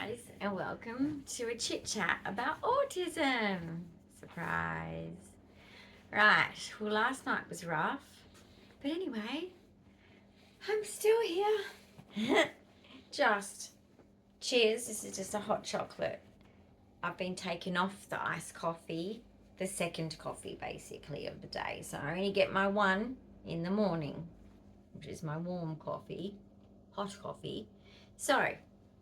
guys, and welcome to a chit chat about autism. Surprise. Right, well, last night was rough, but anyway, I'm still here. Just cheers. This is just a hot chocolate. I've been taking off the iced coffee, the second coffee basically of the day. So I only get my one in the morning, which is my warm coffee, hot coffee. So,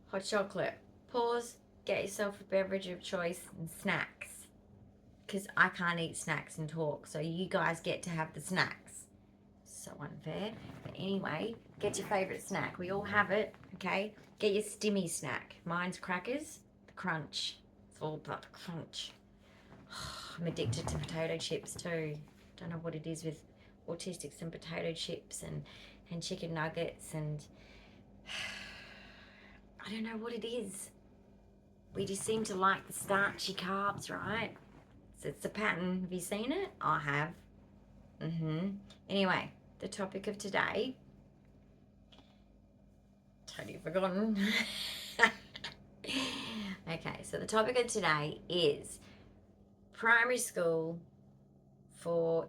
hot chocolate. Pause, get yourself a beverage of choice and snacks. Because I can't eat snacks and talk, so you guys get to have the snacks. So unfair. But anyway, get your favourite snack. We all have it, okay? Get your stimmy snack. Mine's crackers, the crunch. It's all about the crunch. I'm addicted to potato chips too. Don't know what it is with autistics and potato chips and chicken nuggets and I don't know what it is. We just seem to like the starchy carbs, right? So it's a pattern. Have you seen it? I have. Anyway, the topic of today. Totally forgotten. Okay, so the topic of today is primary school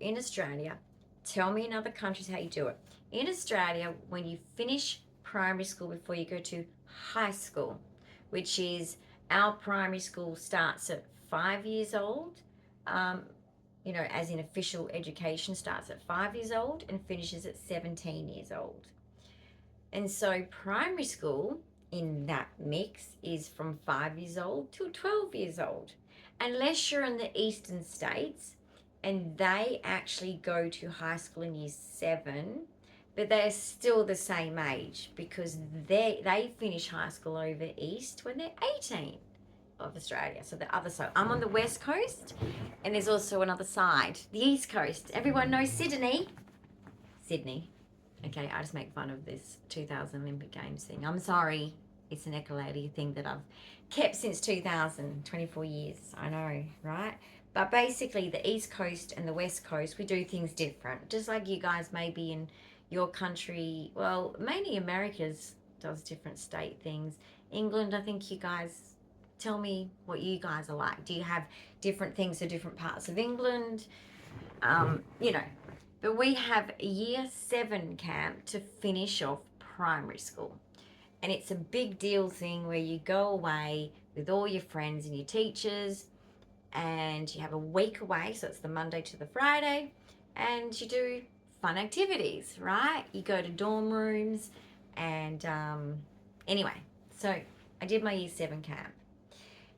in Australia. Tell me in other countries how you do it. In Australia, when you finish primary school before you go to high school, which is our primary school starts at 5 years old, as in official education starts at 5 years old and finishes at 17 years old. And so primary school in that mix is from 5 years old to 12 years old. Unless you're in the eastern states and they actually go to high school in year 7, but they're still the same age because they finish high school over east when they're 18 of Australia. So the other side. I'm on the west coast, and there's also another side, the east coast. Everyone knows Sydney. Okay, I just make fun of this 2000 Olympic Games thing. I'm sorry. It's an echolady thing that I've kept since 2000, 24 years. I know, right? But basically, the east coast and the west coast, we do things different. Just like you guys maybe in your country, well, mainly America's does different state things. England, I think you guys, tell me what you guys are like. Do you have different things for different parts of England? But we have a year 7 camp to finish off primary school. And it's a big deal thing where you go away with all your friends and your teachers and you have a week away. So it's the Monday to the Friday and you do fun activities, right? You go to dorm rooms and anyway, so I did my year 7 camp.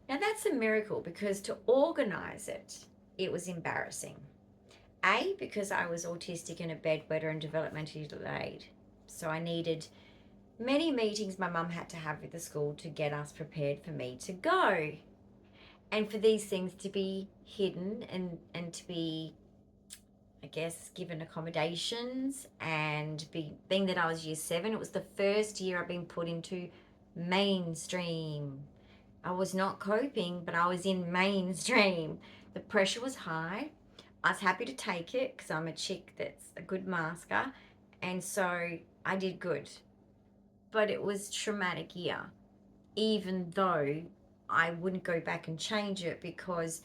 Now that's a miracle because to organise it, it was embarrassing. A, because I was autistic and a bedwetter and developmentally delayed. So I needed many meetings my mum had to have with the school to get us prepared for me to go. And for these things to be hidden and to be, I guess, given accommodations and being that I was year 7, it was the first year I've been put into mainstream. I was not coping, but I was in mainstream. The pressure was high. I was happy to take it because I'm a chick that's a good masker. And so I did good. But it was a traumatic year, even though I wouldn't go back and change it because,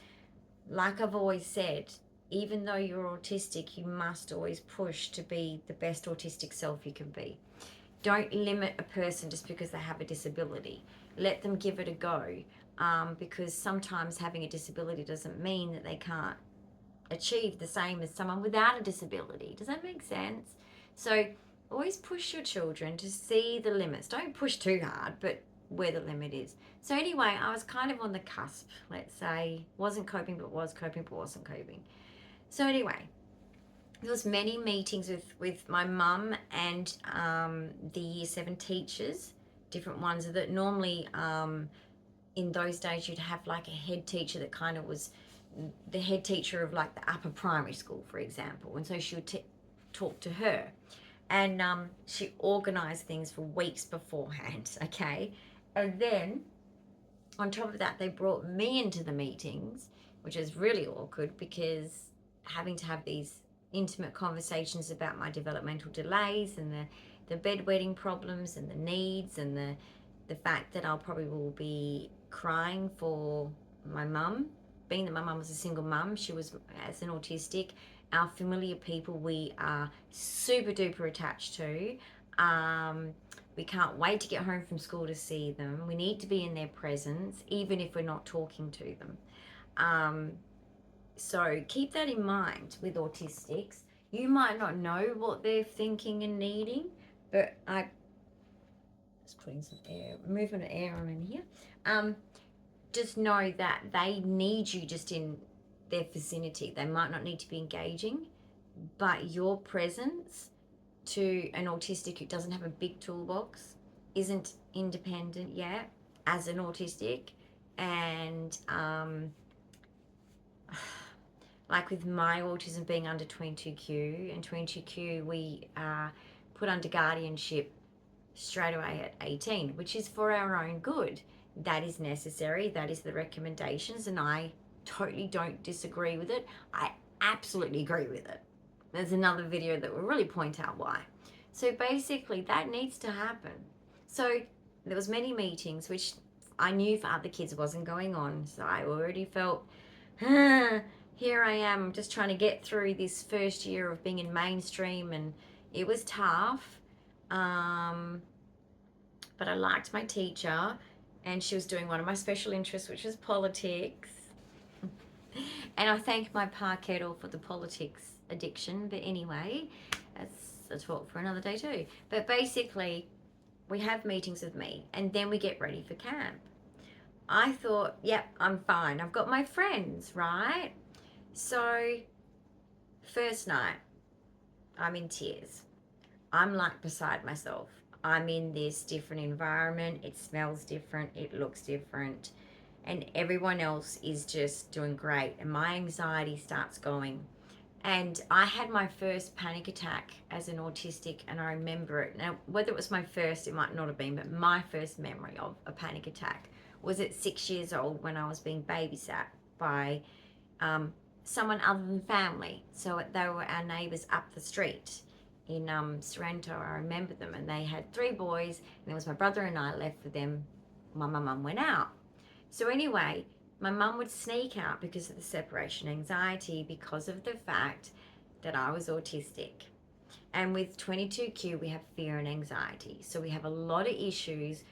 like I've always said, even though you're autistic, you must always push to be the best autistic self you can be. Don't limit a person just because they have a disability. Let them give it a go because sometimes having a disability doesn't mean that they can't achieve the same as someone without a disability. Does that make sense? So always push your children to see the limits. Don't push too hard, but where the limit is. So anyway, I was kind of on the cusp, let's say. Wasn't coping, but was coping, but wasn't coping. So anyway, there was many meetings with my mum and the year 7 teachers, different ones that normally in those days you'd have like a head teacher that kind of was the head teacher of like the upper primary school, for example. And so she would talk to her. And she organised things for weeks beforehand, okay? And then, on top of that, they brought me into the meetings, which is really awkward because having to have these intimate conversations about my developmental delays and the bedwetting problems and the needs and the the fact that I'll probably will be crying for my mum, being that my mum was a single mum, she was as an autistic. Our familiar people we are super duper attached to. We can't wait to get home from school to see them. We need to be in their presence, even if we're not talking to them. So keep that in mind with autistics. You might not know what they're thinking and needing, but I just putting some air, movement of air on in here. Just know that they need you just in their vicinity. They might not need to be engaging, but your presence to an autistic who doesn't have a big toolbox, isn't independent yet as an autistic, and like with my autism being under 22Q, and 22Q we put under guardianship straight away at 18, which is for our own good. That is necessary, that is the recommendations, and I totally don't disagree with it. I absolutely agree with it. There's another video that will really point out why. So basically that needs to happen. So there was many meetings which I knew for other kids wasn't going on, so I already felt here I am just trying to get through this first year of being in mainstream, and it was tough. But I liked my teacher, and she was doing one of my special interests, which was politics. And I thank my pa kettle for the politics addiction. But anyway, that's a talk for another day too. But basically, we have meetings with me, and then we get ready for camp. I thought, yep, I'm fine. I've got my friends, right? So, first night, I'm in tears. I'm like beside myself. I'm in this different environment. It smells different. It looks different. And everyone else is just doing great. And my anxiety starts going. And I had my first panic attack as an autistic, and I remember it. Now, whether it was my first, it might not have been, but my first memory of a panic attack was at 6 years old when I was being babysat by someone other than family. So they were our neighbours up the street in Sorrento. I remember them, and they had 3 boys, and it was my brother and I left with them when my mum went out. So anyway, my mum would sneak out because of the separation anxiety, because of the fact that I was autistic. And with 22Q, we have fear and anxiety. So we have a lot of issues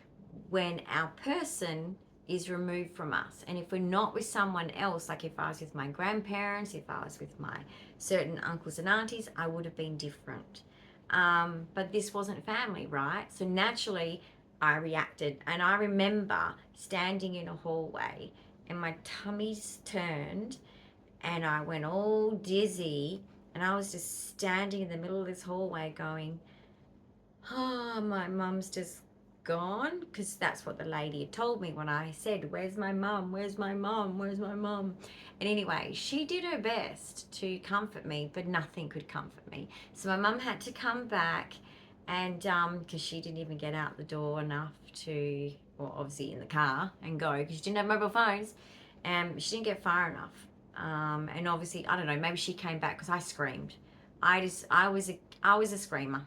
when our person is removed from us. And if we're not with someone else, like if I was with my grandparents, if I was with my certain uncles and aunties, I would have been different. But this wasn't family, right? So naturally, I reacted. And I remember standing in a hallway, and my tummy's turned, and I went all dizzy, and I was just standing in the middle of this hallway going, oh, my mum's just gone, because that's what the lady had told me when I said, where's my mum, where's my mum, where's my mum? And anyway, she did her best to comfort me, but nothing could comfort me. So my mum had to come back, and because she didn't even get out the door enough to, well, obviously in the car and go, because she didn't have mobile phones, and she didn't get far enough. And obviously, I don't know, maybe she came back because I screamed. I was a screamer,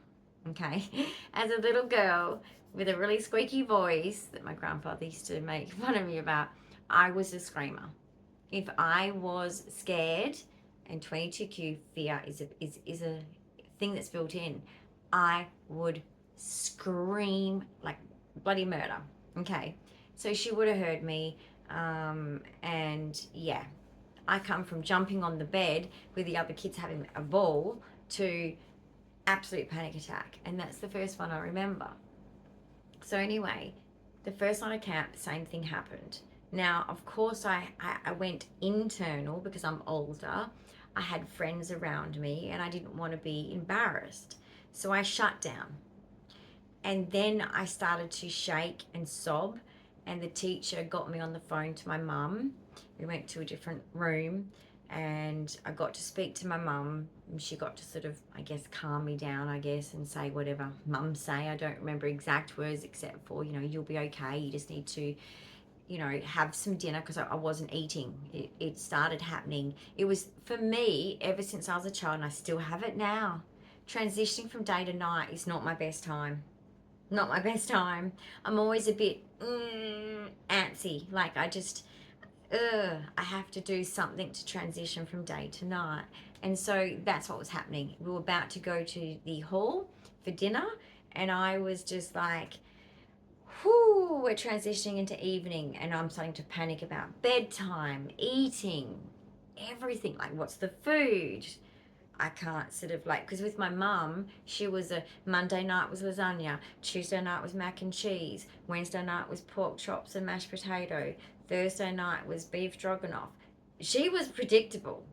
okay? As a little girl with a really squeaky voice that my grandfather used to make fun of me about, I was a screamer. If I was scared, and 22Q fear is a thing that's built in, I would scream like bloody murder, okay? So she would have heard me, and yeah, I come from jumping on the bed with the other kids having a ball to absolute panic attack, and that's the first one I remember. So anyway, the first night of camp, same thing happened. Now, of course, I went internal because I'm older. I had friends around me, and I didn't want to be embarrassed. So I shut down. And then I started to shake and sob, and the teacher got me on the phone to my mum. We went to a different room, and I got to speak to my mum, and she got to sort of, I guess, calm me down, I guess, and say whatever mums say. I don't remember exact words except for, you'll be okay. You just need to, have some dinner, because I wasn't eating. It started happening. It was, for me, ever since I was a child, and I still have it now. Transitioning from day to night is not my best time. not my best time. I'm always a bit antsy. Like I have to do something to transition from day to night. And so that's what was happening. We were about to go to the hall for dinner, and I was just like, whew, we're transitioning into evening, and I'm starting to panic about bedtime, eating, everything. Like, what's the food? I can't sort of like, because with my mum, she was a Monday night was lasagna, Tuesday night was mac and cheese, Wednesday night was pork chops and mashed potato, Thursday night was beef stroganoff. She was predictable.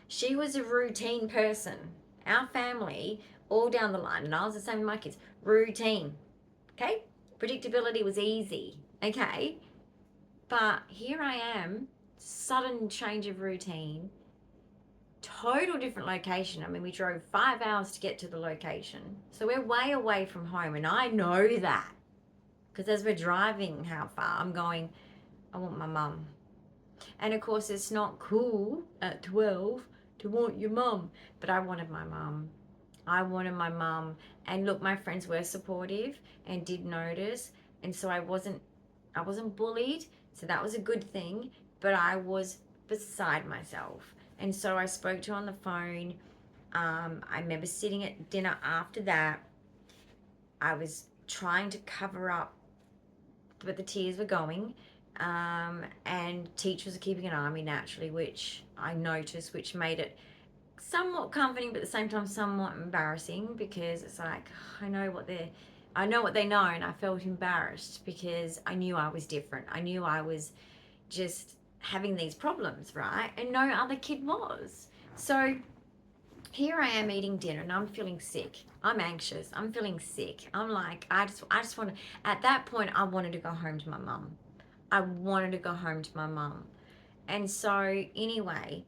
She was a routine person. Our family, all down the line, and I was the same with my kids, routine. Okay? Predictability was easy. Okay? But here I am, sudden change of routine, total different location. I mean, we drove 5 hours to get to the location. So we're way away from home. And I know that. Because as we're driving how far, I'm going, I want my mum. And of course, it's not cool at 12 to want your mum. But I wanted my mum. I wanted my mum. And look, my friends were supportive and did notice. And so I wasn't bullied. So that was a good thing. But I was beside myself. And so I spoke to her on the phone. I remember sitting at dinner after that. I was trying to cover up, but the tears were going. And teachers are keeping an eye on me naturally, which I noticed, which made it somewhat comforting, but at the same time somewhat embarrassing, because it's like, I know what they know, and I felt embarrassed because I knew I was different. I knew I was just having these problems, right? And no other kid was. So here I am eating dinner and I'm feeling sick. I'm anxious. I'm feeling sick. I'm like, I just want to, at that point, I wanted to go home to my mum. I wanted to go home to my mum. And so anyway,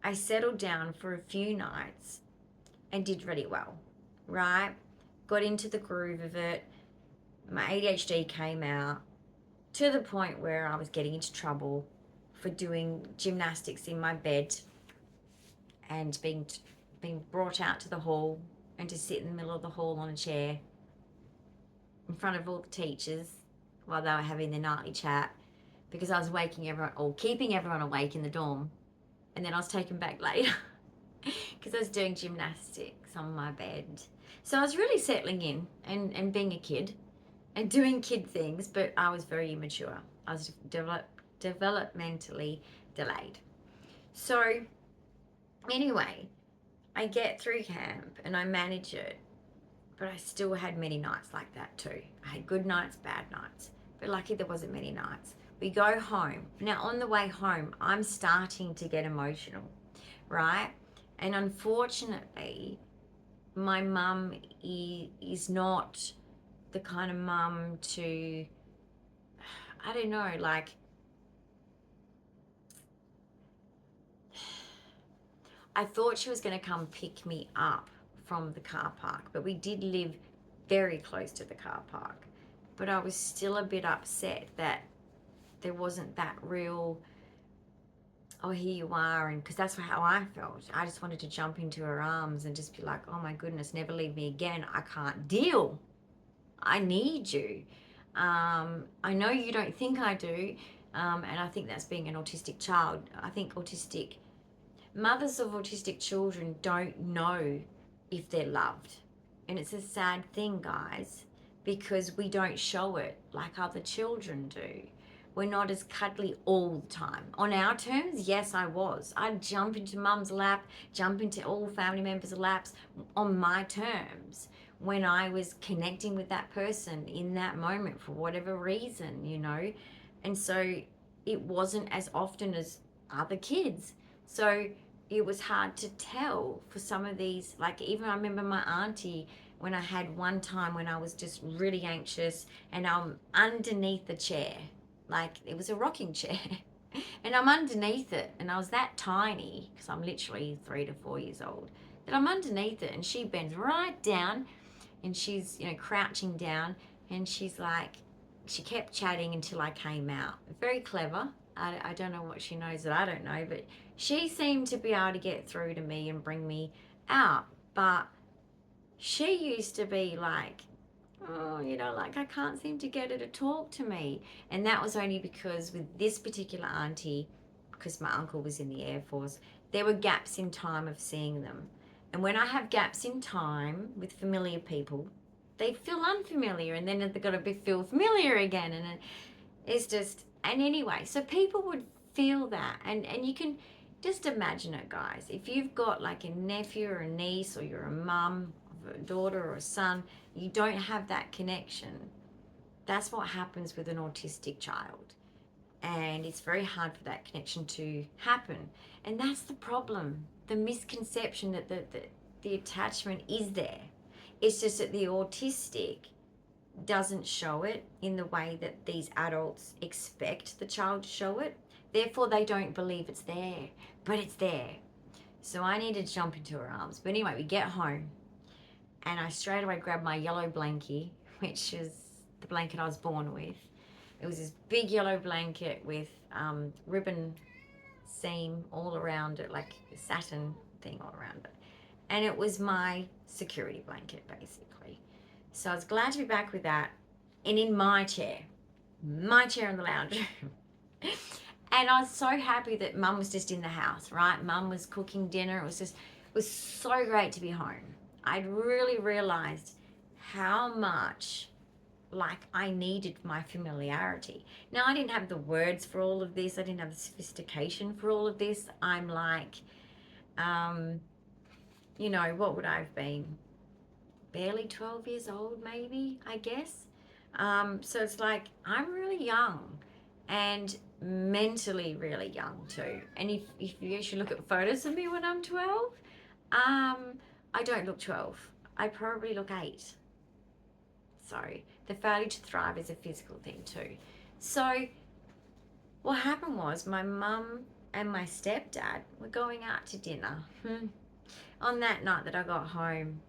I settled down for a few nights and did really well, right? Got into the groove of it. My ADHD came out to the point where I was getting into trouble for doing gymnastics in my bed and being brought out to the hall and to sit in the middle of the hall on a chair in front of all the teachers while they were having their nightly chat, because I was waking everyone, or keeping everyone awake in the dorm, and then I was taken back later because I was doing gymnastics on my bed. So I was really settling in and being a kid and doing kid things, but I was very immature. I was developmentally delayed. So anyway, I get through camp and I manage it, but I still had many nights like that too. I had good nights, bad nights, but lucky there wasn't many nights. We go home. Now on the way home, I'm starting to get emotional, right? And unfortunately, my mum is not the kind of mum to, I don't know, like, I thought she was going to come pick me up from the car park, but we did live very close to the car park. But I was still a bit upset that there wasn't that real, oh, here you are, and because that's how I felt. I just wanted to jump into her arms and just be like, oh my goodness, never leave me again. I can't deal. I need you. I know you don't think I do, and I think that's being an autistic child. I think mothers of autistic children don't know if they're loved. And it's a sad thing, guys, because we don't show it like other children do. We're not as cuddly all the time. On our terms, yes, I was. I'd jump into mum's lap, jump into all family members' laps on my terms when I was connecting with that person in that moment for whatever reason, you know. And so it wasn't as often as other kids. So it was hard to tell for some of these, like even I remember my auntie, when I had one time when I was just really anxious and I'm underneath the chair, like it was a rocking chair, and I'm underneath it, and I was that tiny because I'm literally 3 to 4 years old, that I'm underneath it, and she bends right down and she's, you know, crouching down, and she's like, she kept chatting until I came out. Very clever. I don't know what she knows that I don't know, but she seemed to be able to get through to me and bring me out. But she used to be like oh, like I can't seem to get her to talk to me. And that was only because with this particular auntie, because my uncle was in the Air Force, there were gaps in time of seeing them. And when I have gaps in time with familiar people, they feel unfamiliar, and then they've got to feel familiar again. And it's just, and anyway, so people would feel that. And you can just imagine it, guys. If you've got like a nephew or a niece, or you're a mum of a daughter or a son, you don't have that connection. That's what happens with an autistic child. And it's very hard for that connection to happen. And that's the problem, the misconception that the attachment is there. It's just that the autistic doesn't show it in the way that these adults expect the child to show it. Therefore, they don't believe it's there, but it's there. So I need to jump into her arms. But anyway, we get home, and I straight away grab my yellow blankie, which is the blanket I was born with. It was this big yellow blanket with ribbon seam all around it, like a satin thing all around it. And it was my security blanket, basically. So I was glad to be back with that, and in my chair in the lounge room. And I was so happy that Mum was just in the house, right? Mum was cooking dinner. It was so great to be home. I'd really realized how much like I needed my familiarity. Now, I didn't have the words for all of this. I didn't have the sophistication for all of this. I'm like, what would I have been? Barely 12 years old, maybe, I guess. So it's like, I'm really young, and mentally really young too. And if you actually look at photos of me when I'm 12, I don't look 12. I probably look 8. So the failure to thrive is a physical thing too. So what happened was my mum and my stepdad were going out to dinner on that night that I got home.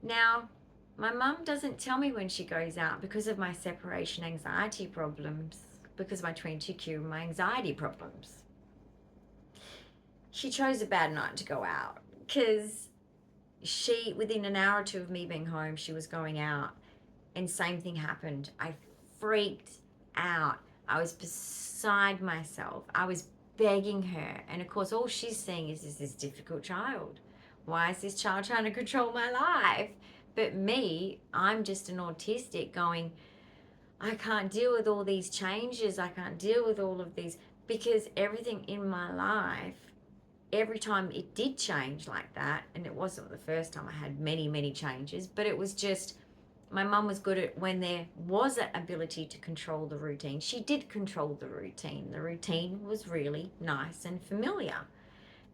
Now, my mum doesn't tell me when she goes out because of my separation anxiety problems, because of my 22q and my anxiety problems. She chose a bad night to go out because within an hour or two of me being home, she was going out, and same thing happened. I freaked out. I was beside myself. I was begging her. And of course, all she's seeing is this difficult child. Why is this child trying to control my life? But me, I'm just an autistic going, I can't deal with all these changes. I can't deal with all of these, because everything in my life, every time it did change like that, and it wasn't the first time I had many, many changes, but it was just, my mum was good at when there was that ability to control the routine. She did control the routine. The routine was really nice and familiar.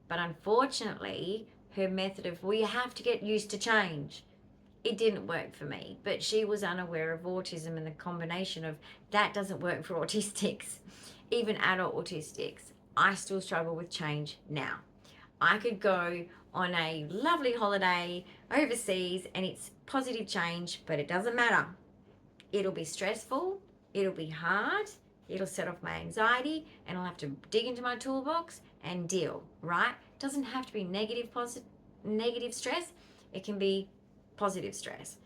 But unfortunately, her method of, well, you have to get used to change, it didn't work for me. But she was unaware of autism, and the combination of that doesn't work for autistics, even adult autistics. I still struggle with change now. I could go on a lovely holiday overseas and it's positive change, but it doesn't matter. It'll be stressful, it'll be hard, it'll set off my anxiety, and I'll have to dig into my toolbox and deal, right? It doesn't have to be negative stress. It can be positive stress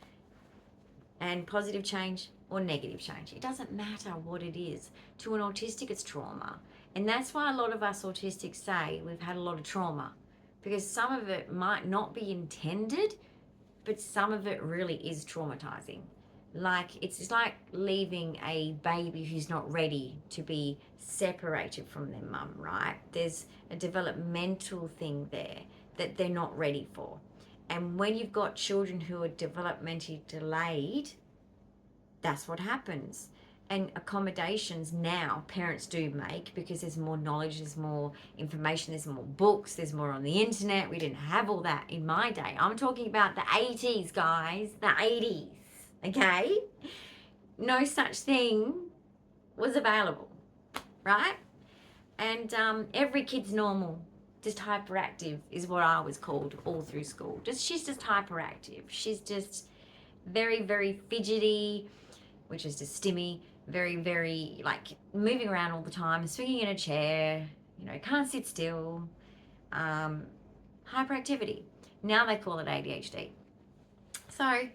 and positive change or negative change. It doesn't matter what it is. To an autistic, it's trauma. And that's why a lot of us autistics say we've had a lot of trauma, because some of it might not be intended, but some of it really is traumatizing. Like, it's like leaving a baby who's not ready to be separated from their mum, right? There's a developmental thing there that they're not ready for. And when you've got children who are developmentally delayed, that's what happens. And accommodations now parents do make, because there's more knowledge, there's more information, there's more books, there's more on the internet. We didn't have all that in my day. I'm talking about the 80s, guys, the 80s, okay? No such thing was available, right? And every kid's normal, just hyperactive is what I was called all through school. She's just hyperactive. She's just very, very fidgety, which is just stimmy, very, very, like, moving around all the time, swinging in a chair, can't sit still, hyperactivity. Now they call it ADHD. So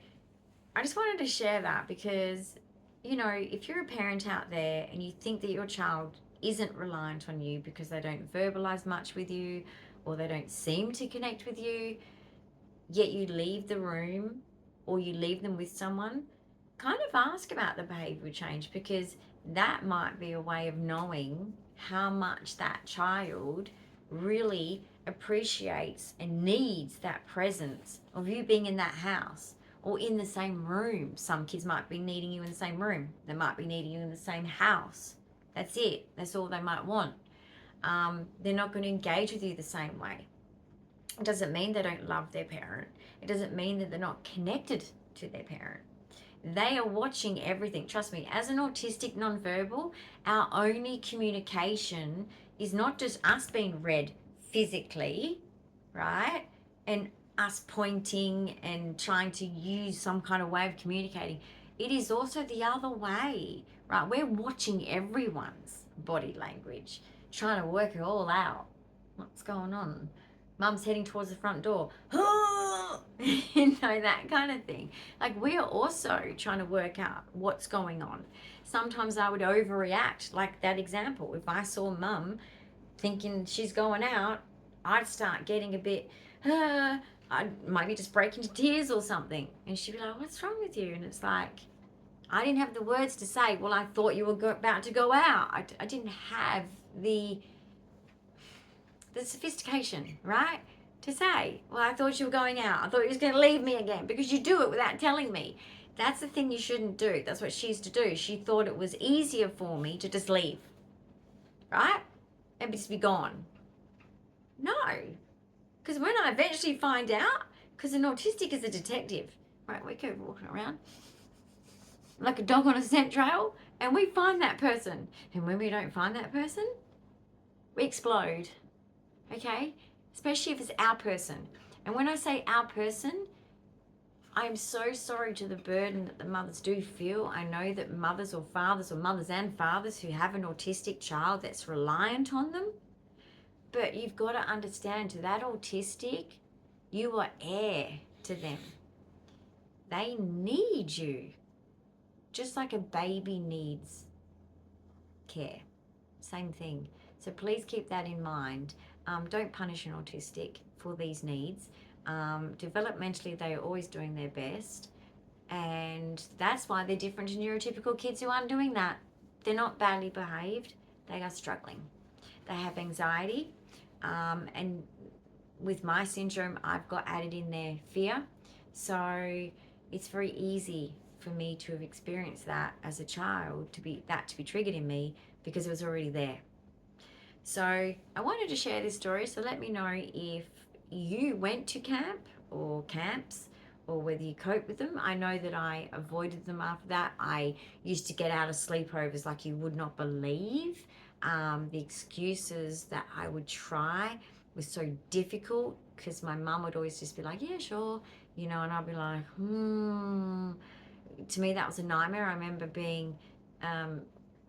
I just wanted to share that because, you know, if you're a parent out there and you think that your child isn't reliant on you because they don't verbalize much with you or they don't seem to connect with you, yet you leave the room or you leave them with someone, kind of ask about the behavioral change, because that might be a way of knowing how much that child really appreciates and needs that presence of you being in that house or in the same room. Some kids might be needing you in the same room, they might be needing you in the same house. That's it, that's all they might want. They're not going to engage with you the same way. It doesn't mean they don't love their parent. It doesn't mean that they're not connected to their parent. They are watching everything. Trust me, as an autistic nonverbal, our only communication is not just us being read physically, right? And us pointing and trying to use some kind of way of communicating. It is also the other way, right? We're watching everyone's body language, trying to work it all out. What's going on? Mum's heading towards the front door. You know, that kind of thing. Like, we are also trying to work out what's going on. Sometimes I would overreact, like that example. If I saw Mum thinking she's going out, I'd start getting a bit, I'd maybe just break into tears or something. And she'd be like, what's wrong with you? And it's like, I didn't have the words to say, well, I thought you were about to go out. I didn't have the sophistication, right? To say, well, I thought you were going out. I thought you was going to leave me again, because you do it without telling me. That's the thing you shouldn't do. That's what she used to do. She thought it was easier for me to just leave, right? And just be gone. No. Because when I eventually find out, because an autistic is a detective, right? We go walking around like a dog on a scent trail, and we find that person. And when we don't find that person, we explode. Okay? Especially if it's our person. And when I say our person, I am so sorry to the burden that the mothers do feel. I know that mothers or fathers, or mothers and fathers who have an autistic child that's reliant on them, but you've got to understand, to that autistic, you are heir to them. They need you, just like a baby needs care. Same thing. So please keep that in mind. Don't punish an autistic for these needs. Developmentally, they are always doing their best. And that's why they're different to neurotypical kids who aren't doing that. They're not badly behaved. They are struggling. They have anxiety. And with my syndrome, I've got added in there fear. So it's very easy for me to have experienced that as a child, to be triggered in me, because it was already there. So I wanted to share this story. So let me know if you went to camp or camps, or whether you cope with them. I know that I avoided them after that. I used to get out of sleepovers like you would not believe. The excuses that I would try was so difficult, because my mum would always just be like, yeah, sure, you know, and I'd be like, To me, that was a nightmare. I remember being, I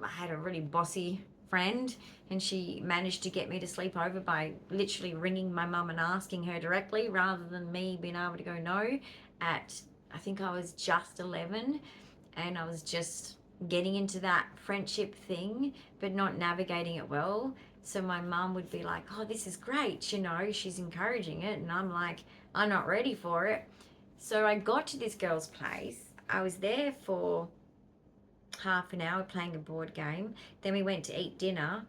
had a really bossy friend, and she managed to get me to sleep over by literally ringing my mum and asking her directly, rather than me being able to go no. I think I was just 11, and I was just getting into that friendship thing, but not navigating it well. So my mum would be like, oh, this is great, you know, she's encouraging it. And I'm like, I'm not ready for it. So I got to this girl's place. I was there for half an hour playing a board game. Then we went to eat dinner,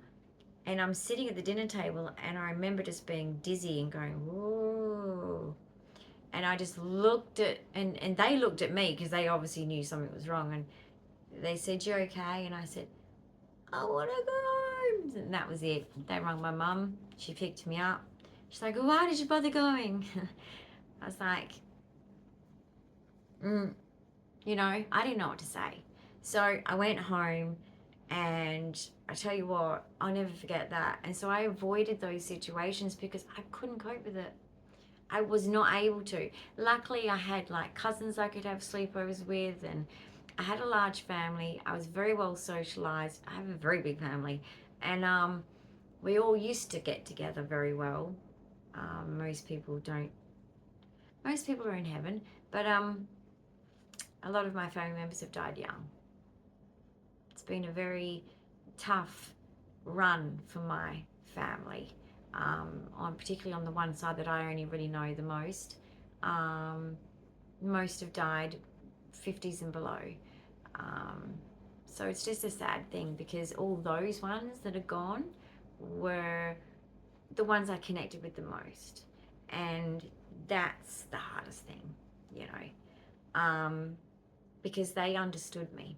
and I'm sitting at the dinner table, and I remember just being dizzy and going, whoa. And I just looked at, and they looked at me, because they obviously knew something was wrong. And they said, you okay? And I said, I want to go home. And that was it. They rang my mum. She picked me up. She's like, why did you bother going? I was like, you know, I didn't know what to say. So I went home, and I tell you what, I'll never forget that. And so I avoided those situations because I couldn't cope with it. I was not able to. Luckily, I had like cousins I could have sleepovers with, and I had a large family. I was very well socialized. I have a very big family, and we all used to get together very well. Most people don't. Most people are in heaven, but a lot of my family members have died young. It's been a very tough run for my family, particularly on the one side that I only really know the most. Most have died 50s and below. So it's just a sad thing, because all those ones that are gone were the ones I connected with the most. And that's the hardest thing, you know, because they understood me.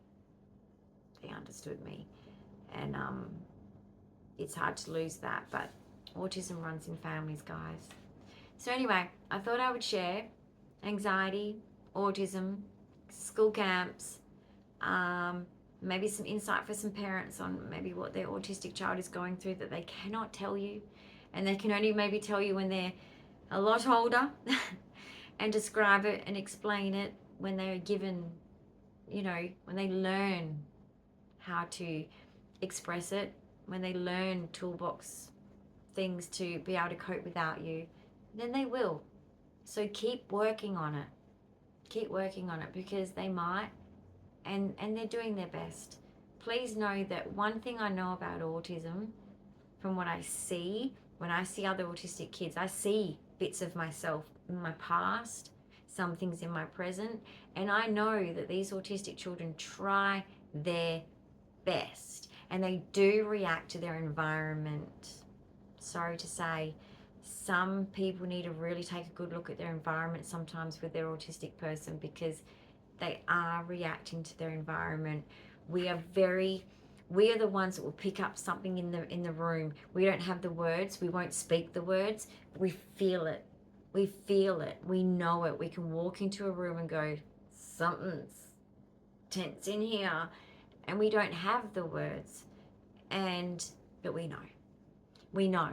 They understood me. And it's hard to lose that, but autism runs in families, guys. So anyway, I thought I would share anxiety, autism, school camps, maybe some insight for some parents on maybe what their autistic child is going through that they cannot tell you, and they can only maybe tell you when they're a lot older and describe it and explain it when they're given, you know, when they learn how to express it, when they learn toolbox things to be able to cope without you, then they will. So keep working on it. Keep working on it, because they might, and they're doing their best. Please know that one thing I know about autism, from what I see, when I see other autistic kids, I see bits of myself in my past, some things in my present, and I know that these autistic children try their best, and they do react to their environment. Sorry to say, some people need to really take a good look at their environment sometimes with their autistic person, because they are reacting to their environment. We are the ones that will pick up something in the room. We don't have the words, we won't speak the words, we feel it. We feel it, we know it. We can walk into a room and go, something's tense in here, and we don't have the words, but we know. We know.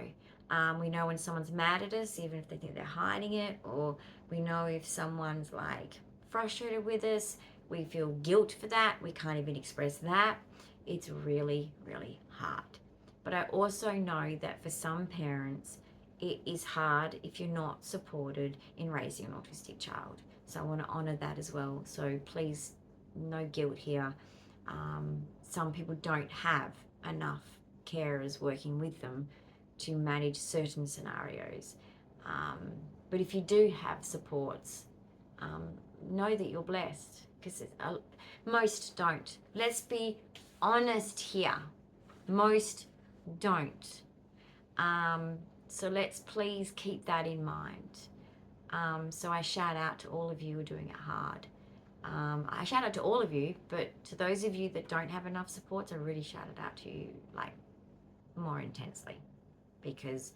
We know when someone's mad at us, even if they think they're hiding it, or we know if someone's like frustrated with us. We feel guilt for that. We can't even express that. It's really, really hard. But I also know that for some parents, it is hard if you're not supported in raising an autistic child. So I want to honor that as well. So please, no guilt here. Some people don't have enough carers working with them to manage certain scenarios. But if you do have supports, know that you're blessed, because most don't. Let's be honest here. Most don't. So let's please keep that in mind. So I shout out to all of you who are doing it hard. I shout out to all of you, but to those of you that don't have enough supports, I really shout it out to you, like, more intensely, because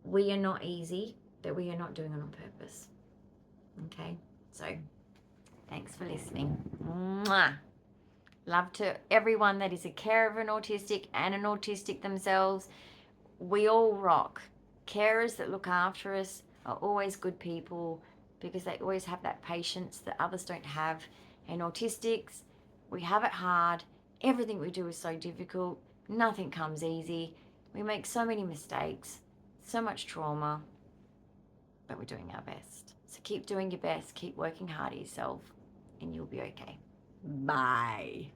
we are not easy, but we are not doing it on purpose. Okay, so thanks for listening. Mwah. Love to everyone that is a carer of an autistic and an autistic themselves. We all rock. Carers that look after us are always good people, because they always have that patience that others don't have. And autistics, we have it hard. Everything we do is so difficult. Nothing comes easy. We make so many mistakes, so much trauma, but we're doing our best. So keep doing your best, keep working hard at yourself, and you'll be okay. Bye.